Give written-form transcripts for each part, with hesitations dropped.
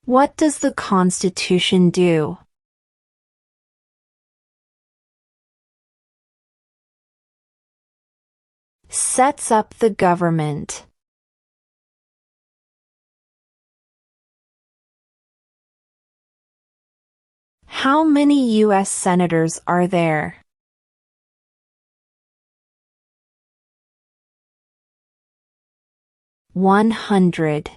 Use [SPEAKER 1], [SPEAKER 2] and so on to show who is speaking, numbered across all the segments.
[SPEAKER 1] What does the Constitution do? Sets up the government. How many U.S. senators are there? 100.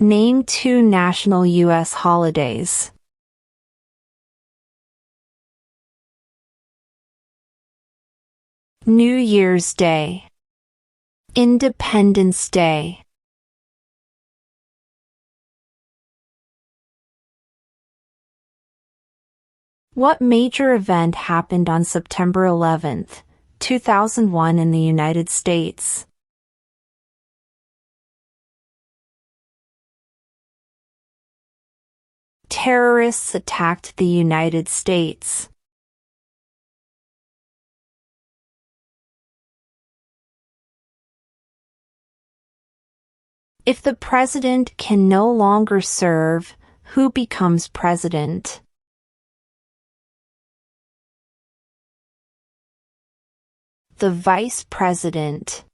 [SPEAKER 1] Name 2 national U.S. holidays. New Year's Day. Independence Day. What major event happened on September 11, 2001 in the United States? Terrorists attacked the United States. If the president can no longer serve, who becomes president? The vice president.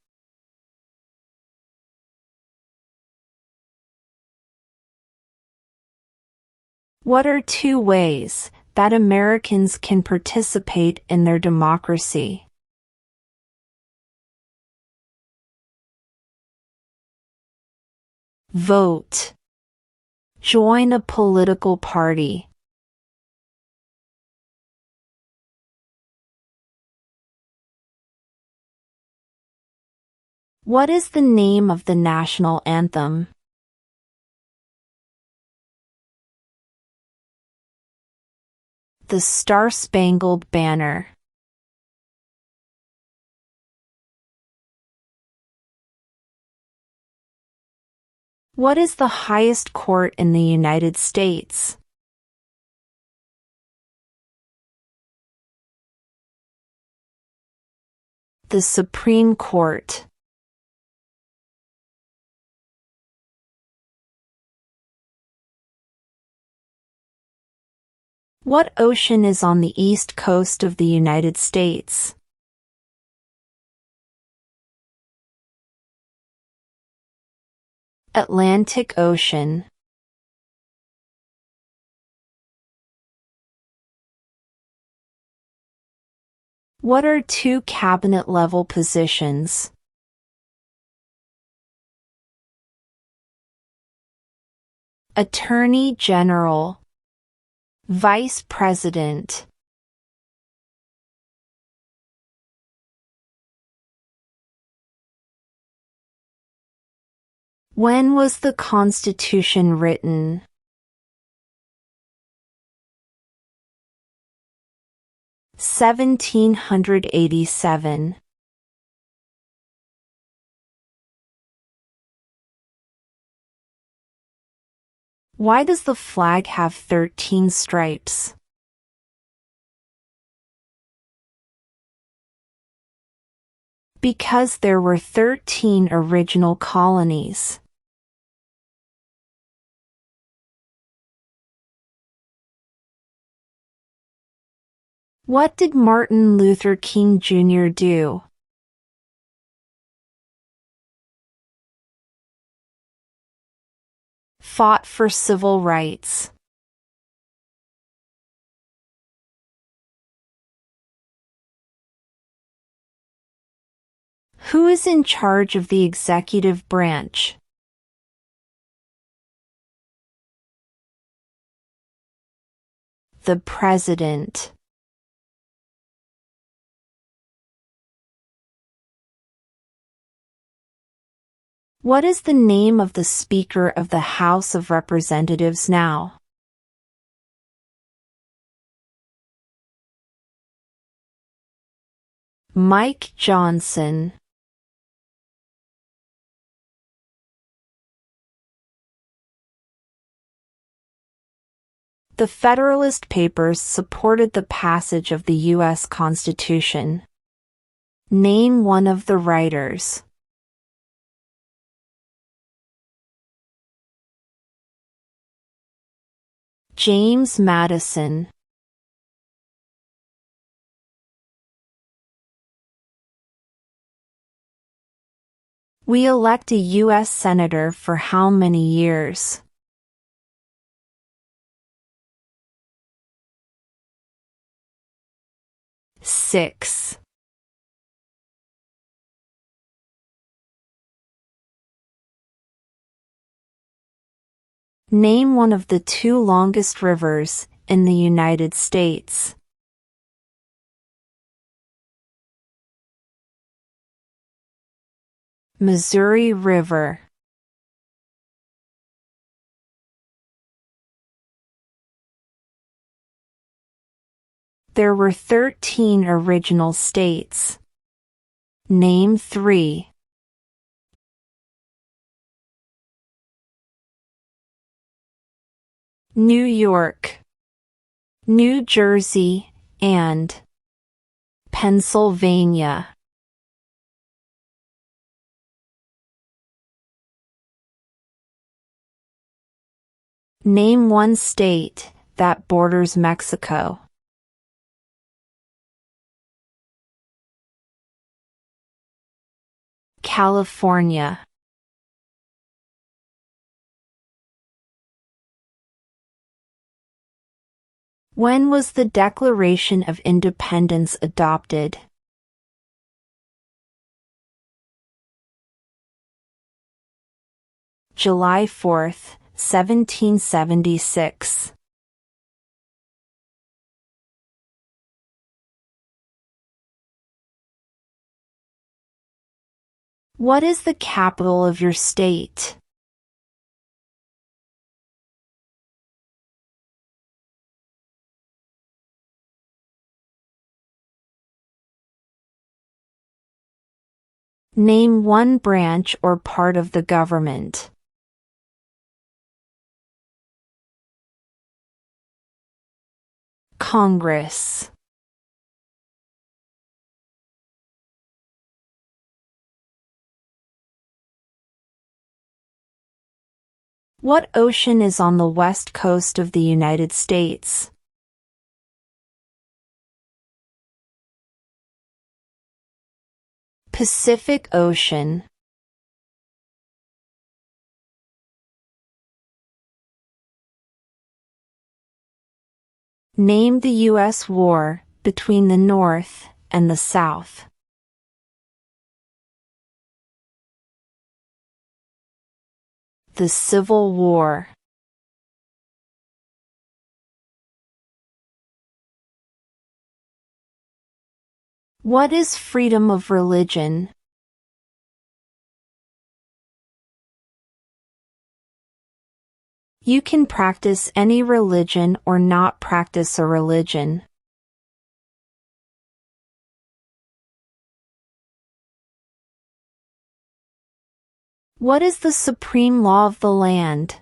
[SPEAKER 1] What are 2 ways that Americans can participate in their democracy? Vote. Join a political party. What is the name of the national anthem? The Star-Spangled Banner. What is the highest court in the United States? The Supreme Court. What ocean is on the east coast of the United States? Atlantic Ocean. What are 2 cabinet-level positions? Attorney General. Vice President. When was the Constitution written? 1787. Why does the flag have 13 stripes? Because there were 13 original colonies. What did Martin Luther King Jr. do? Fought for civil rights. Who is in charge of the executive branch? The President. What is the name of the Speaker of the House of Representatives now? Mike Johnson. The Federalist Papers supported the passage of the U.S. Constitution. Name one of the writers. James Madison. We elect a U.S. Senator for how many years? 6. Name one of the 2 longest rivers in the United States. Missouri River. There were 13 original states. Name 3. New York, New Jersey, and Pennsylvania. Name one state that borders Mexico. California. When was the Declaration of Independence adopted? July 4, 1776. What is the capital of your state? Name one branch or part of the government. Congress. What ocean is on the west coast of the United States? Pacific Ocean. Name the U.S. war between the North and the South. The Civil War. What is freedom of religion? You can practice any religion or not practice a religion. What is the supreme law of the land?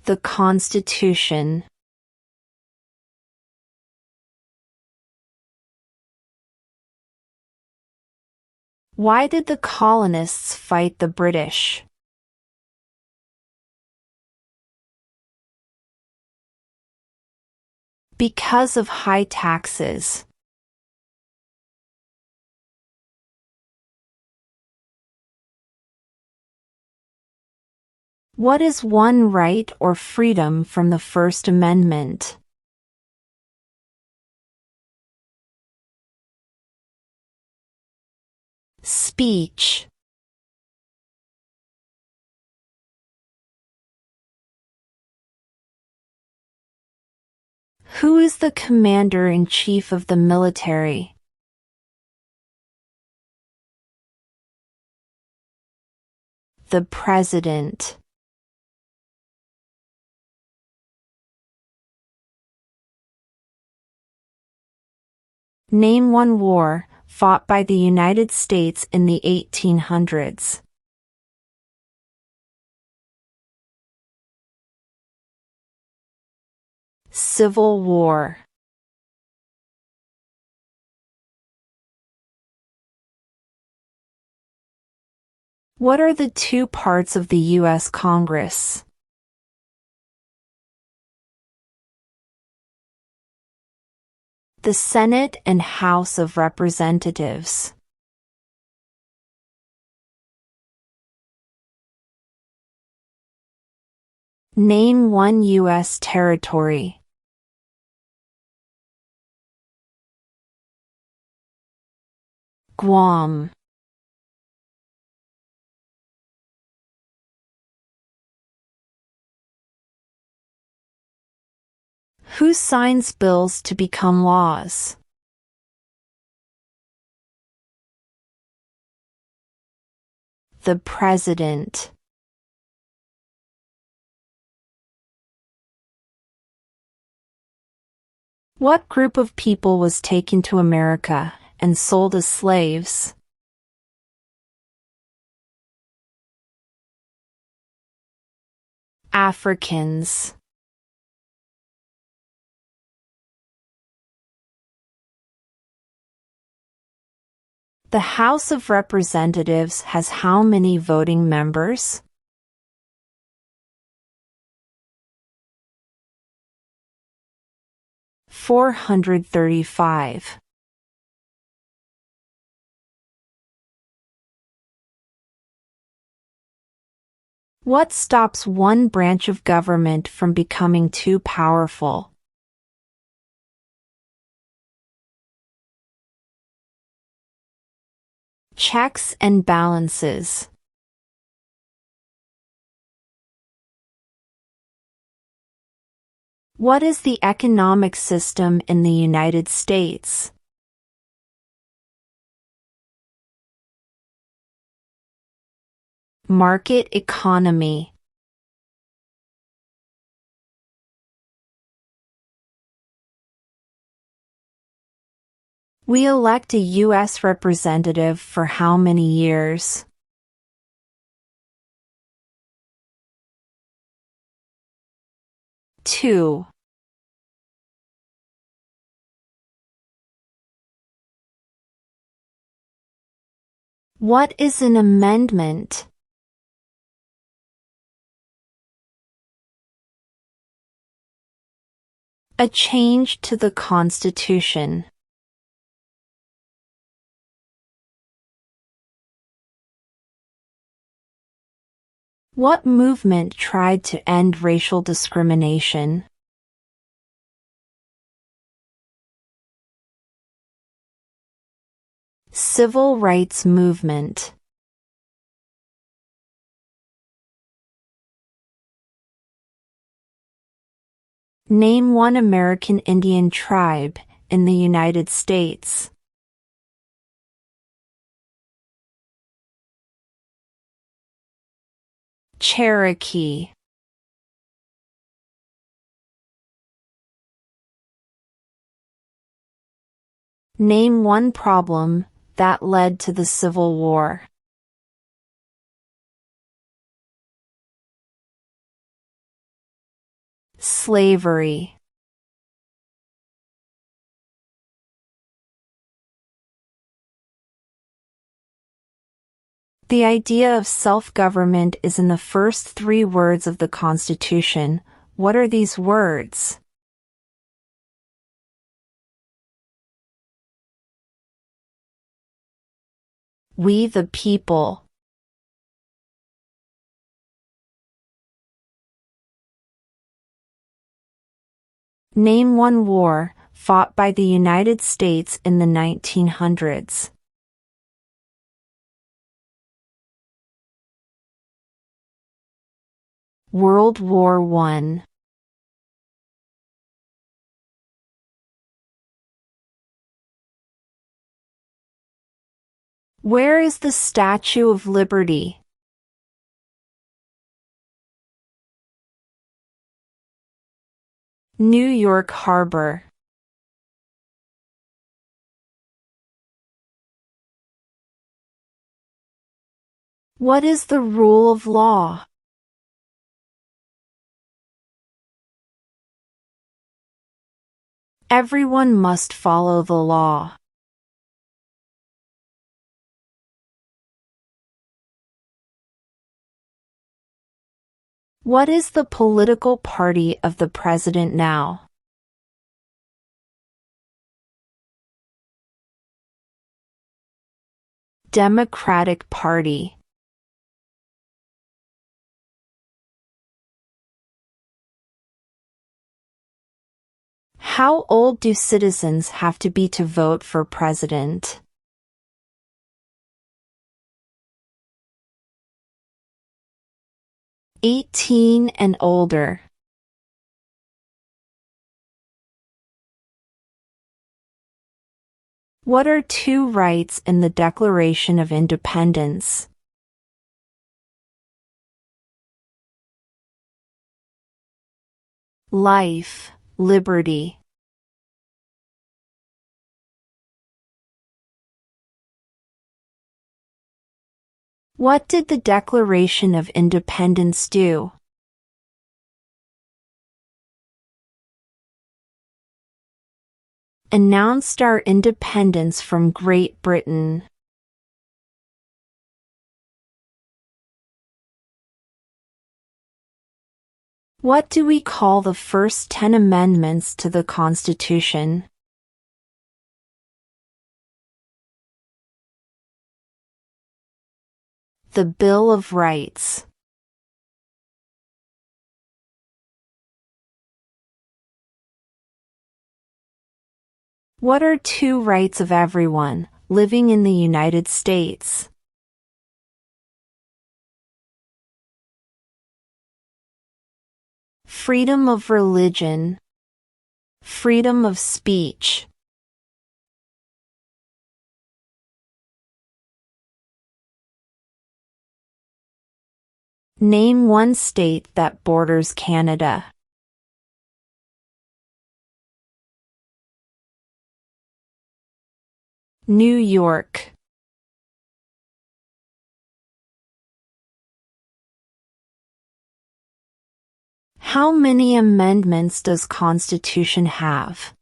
[SPEAKER 1] The Constitution. Why did the colonists fight the British? Because of high taxes. What is one right or freedom from the First Amendment? Speech. Who is the commander-in-chief of the military? The President. Name one war fought by the United States in the 1800s. Civil War. What are the two parts of the U.S. Congress? The Senate and House of Representatives. Name one U.S. territory. Guam. Who signs bills to become laws? The President. What group of people was taken to America and sold as slaves? Africans. The House of Representatives has how many voting members? 435. What stops one branch of government from becoming too powerful? Checks and balances. What is the economic system in the United States? Market economy. We elect a U.S. representative for how many years? 2. What is an amendment? A change to the Constitution. What movement tried to end racial discrimination? Civil rights movement. Name one American Indian tribe in the United States. Cherokee. Name one problem that led to the Civil War. Slavery. The idea of self-government is in the first 3 words of the Constitution. What are these words? We the people. Name one war fought by the United States in the 1900s. World War I. Where is the Statue of Liberty? New York Harbor. What is the rule of law? Everyone must follow the law. What is the political party of the president now? Democratic Party. How old do citizens have to be to vote for president? 18 and older. What are two rights in the Declaration of Independence? Life, liberty. What did the Declaration of Independence do? Announced our independence from Great Britain. What do we call the first 10 amendments to the Constitution? The Bill of Rights. What are two rights of everyone living in the United States? Freedom of religion, freedom of speech. Name one state that borders Canada. New York. How many amendments does Constitution have?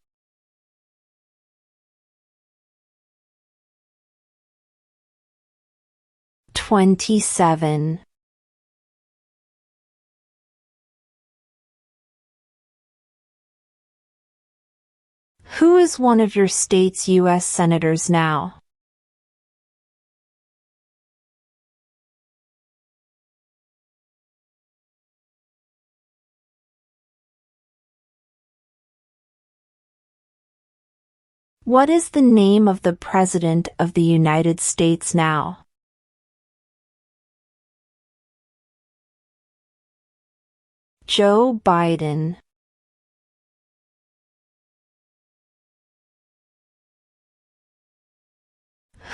[SPEAKER 1] "27". Who is one of your state's U.S. senators now? What is the name of the President of the United States now? Joe Biden.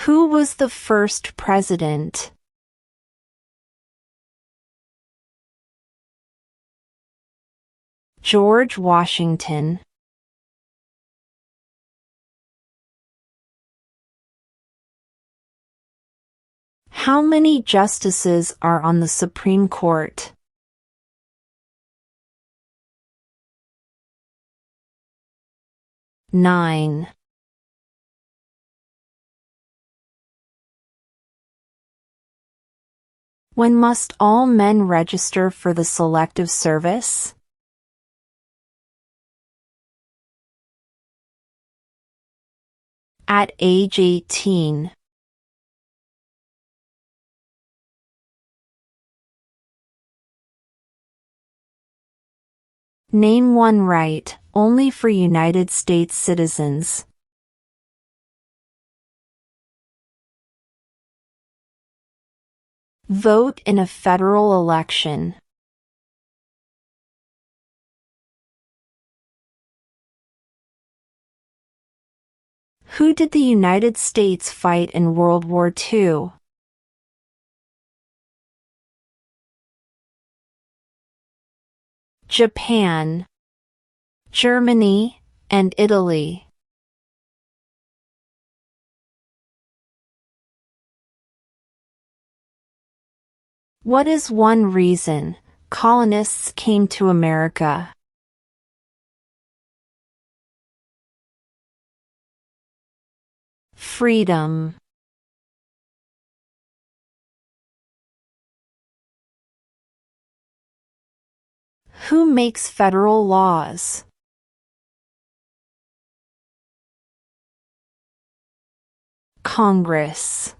[SPEAKER 1] Who was the first president? George Washington. How many justices are on the Supreme Court? 9. When must all men register for the Selective Service? At age 18. Name one right, only for United States citizens. Vote in a federal election. Who did the United States fight in World War II? Japan, Germany, and Italy. What is one reason colonists came to America? Freedom. Who makes federal laws? Congress.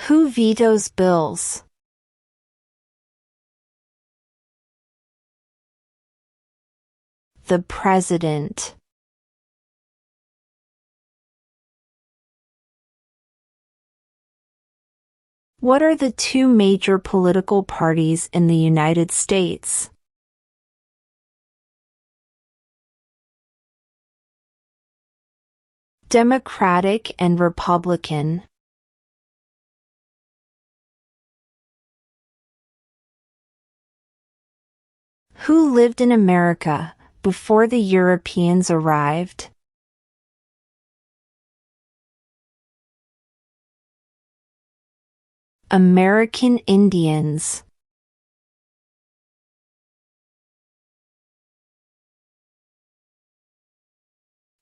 [SPEAKER 1] Who vetoes bills? The President. What are the two major political parties in the United States? Democratic and Republican. Who lived in America before the Europeans arrived? American Indians.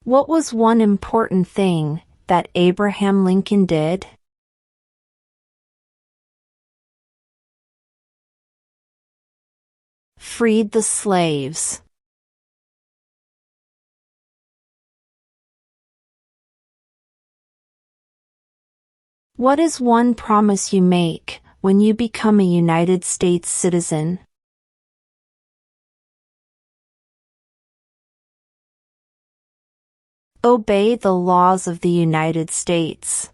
[SPEAKER 1] What was one important thing that Abraham Lincoln did? Freed the slaves. What is one promise you make when you become a United States citizen? Obey the laws of the United States.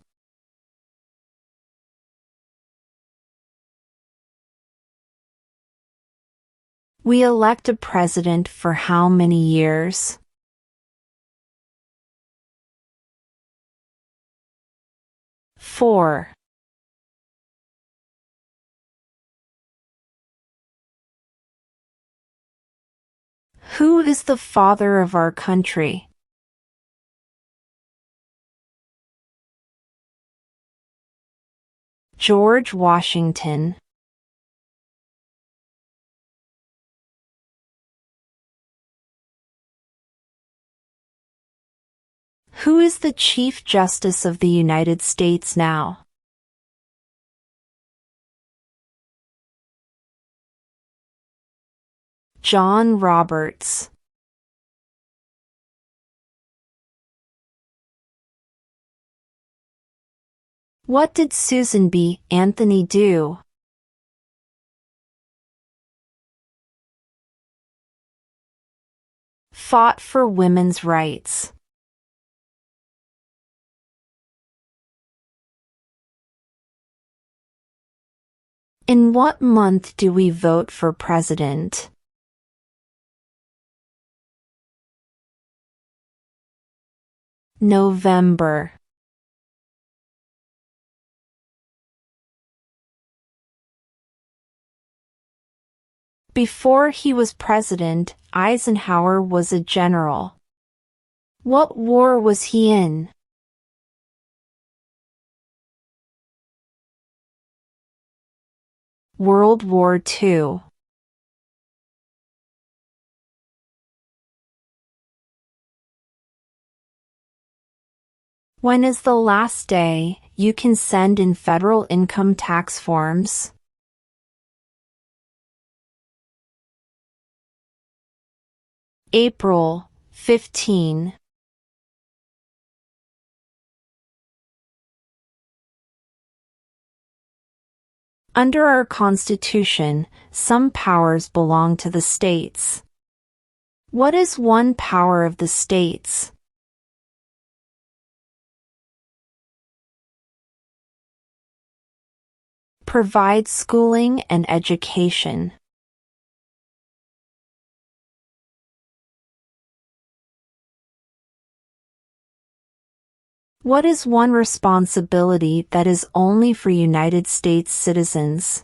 [SPEAKER 1] We elect a president for how many years? 4. Who is the father of our country? George Washington. Who is the Chief Justice of the United States now? John Roberts. What did Susan B. Anthony do? Fought for women's rights. In what month do we vote for president? November. Before he was president, Eisenhower was a general. What war was he in? World War II. When is the last day you can send in federal income tax forms? April 15. Under our Constitution, some powers belong to the states. What is one power of the states? Provide schooling and education. What is one responsibility that is only for United States citizens?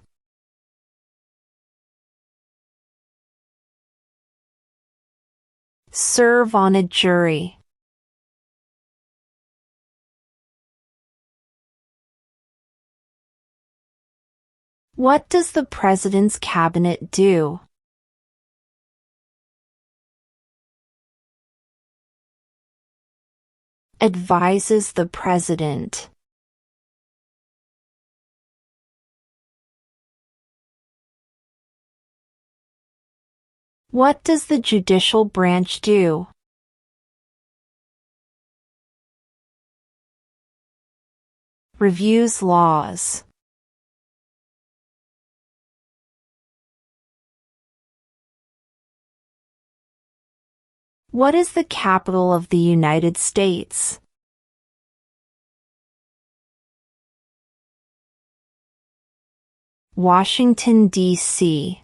[SPEAKER 1] Serve on a jury. What does the President's cabinet do? Advises the president. What does the judicial branch do? Reviews laws. What is the capital of the United States? Washington, D.C.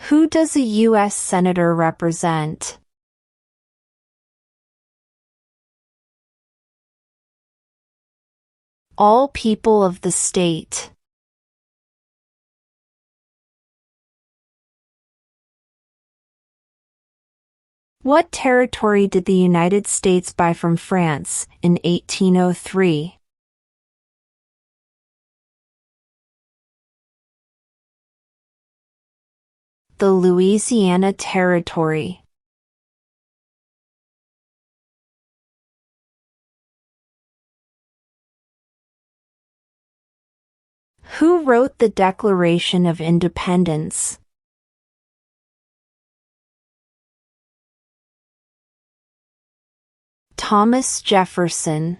[SPEAKER 1] Who does a U.S. Senator represent? All people of the state. What territory did the United States buy from France in 1803? The Louisiana Territory. Who wrote the Declaration of Independence? Thomas Jefferson.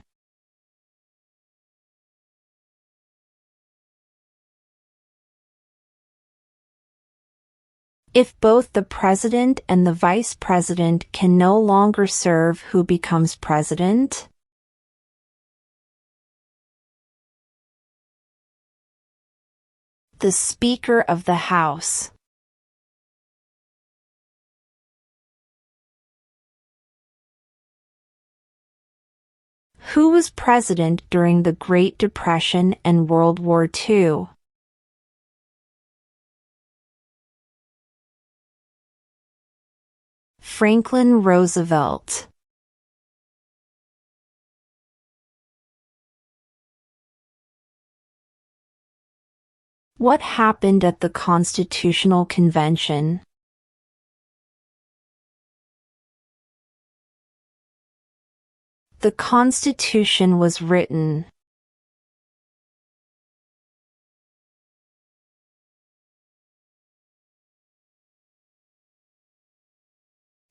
[SPEAKER 1] If both the president and the vice president can no longer serve, who becomes president? The Speaker of the House. Who was president during the Great Depression and World War II? Franklin Roosevelt. What happened at the Constitutional Convention? The Constitution was written.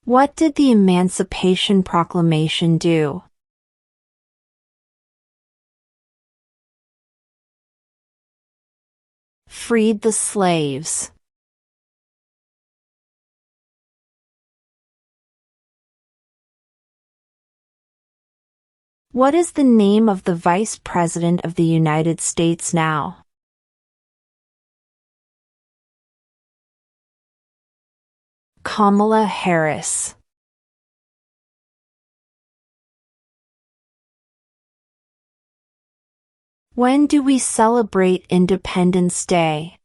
[SPEAKER 1] What did the Emancipation Proclamation do? Freed the slaves. What is the name of the Vice President of the United States now? Kamala Harris. When do we celebrate Independence Day?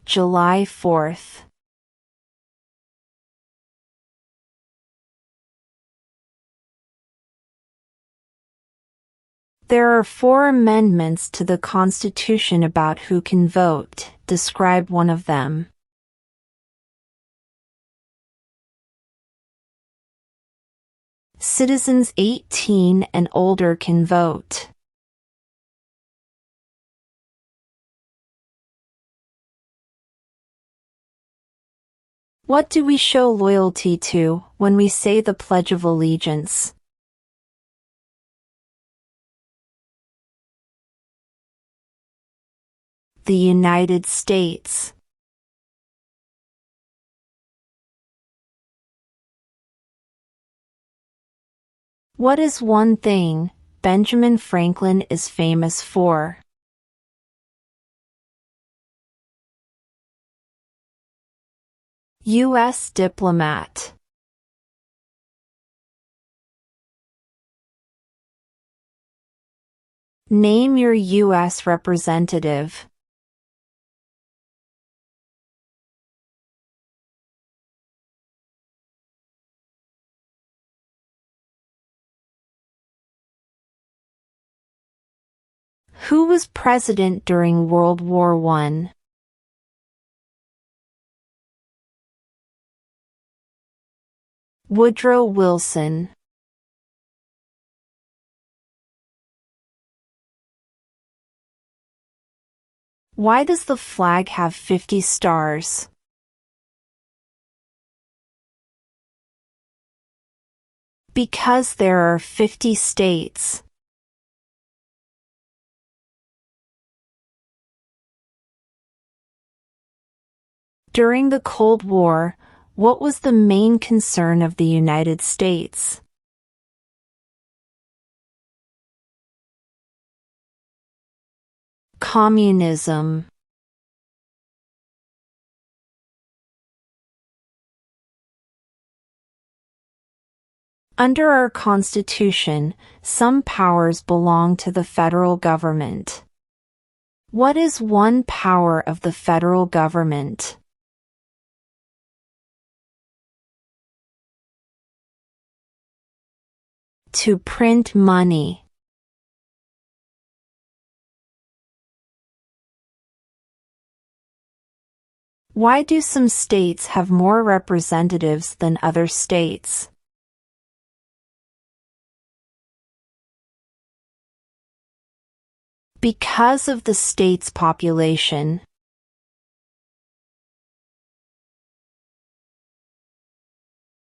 [SPEAKER 1] July 4th. There are 4 amendments to the Constitution about who can vote. Describe one of them. Citizens 18 and older can vote. What do we show loyalty to when we say the Pledge of Allegiance? The United States. What is one thing Benjamin Franklin is famous for? U.S. diplomat. Name your U.S. representative. Who was president during World War I? Woodrow Wilson. Why does the flag have 50 stars? Because there are 50 states. During the Cold War, what was the main concern of the United States? Communism. Under our Constitution, some powers belong to the federal government. What is one power of the federal government? To print money. Why do some states have more representatives than other states? Because of the state's population.